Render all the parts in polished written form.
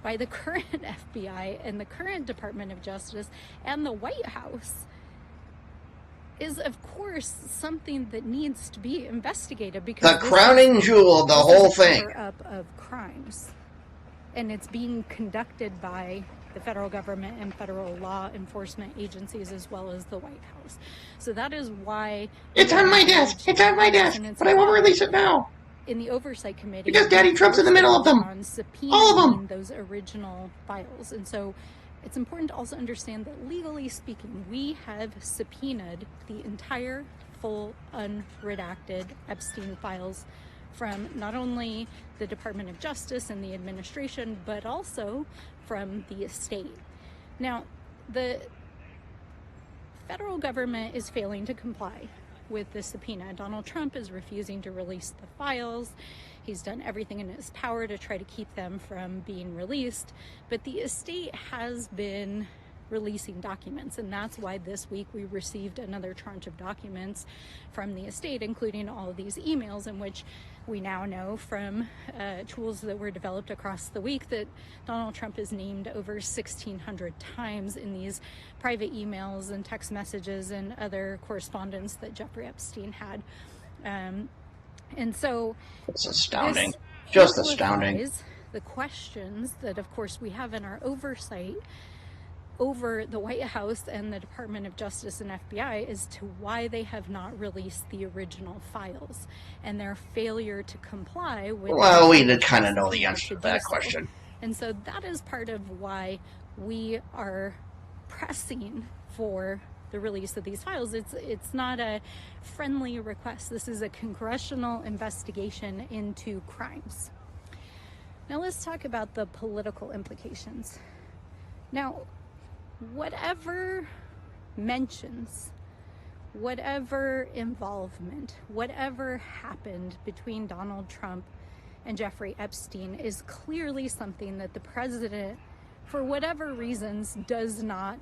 by the current FBI and the current Department of Justice and the White House is, of course, something that needs to be investigated, because the crowning jewel of the whole thing. Cover-up of crimes, and it's being conducted by the federal government and federal law enforcement agencies, as well as the White House. So that is why it's on my desk. It's on my desk, but I won't release it now. In the Oversight Committee, because Daddy Trump's in the middle of them. All of them. Those original files, and so it's important to also understand that, legally speaking, we have subpoenaed the entire full unredacted Epstein files from not only the Department of Justice and the administration, but also from the estate. Now, the federal government is failing to comply with the subpoena. Donald Trump is refusing to release the files. He's done everything in his power to try to keep them from being released, but the estate has been releasing documents, and that's why this week we received another tranche of documents from the estate, including all of these emails, in which we now know from tools that were developed across the week that Donald Trump is named over 1,600 times in these private emails and text messages and other correspondence that Jeffrey Epstein had. And so it's astounding, just astounding. The questions that, of course, we have in our oversight over the White House and the Department of Justice and FBI as to why they have not released the original files and their failure to comply with. Well, we did kind of know the answer to that question. And so that is part of why we are pressing for the release of these files. It's not a friendly request. This is a congressional investigation into crimes. Now let's talk about the political implications. Now, whatever mentions, whatever involvement, whatever happened between Donald Trump and Jeffrey Epstein is clearly something that the president, for whatever reasons, does not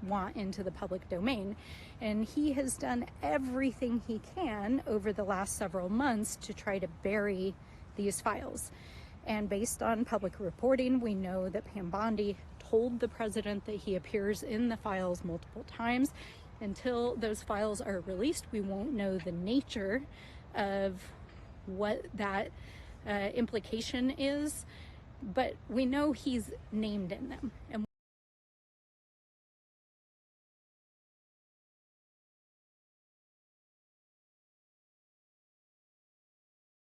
want into the public domain. And he has done everything he can over the last several months to try to bury these files. And based on public reporting, we know that Pam Bondi told the president that he appears in the files multiple times. Until those files are released, we won't know the nature of what that implication is, but we know he's named in them. And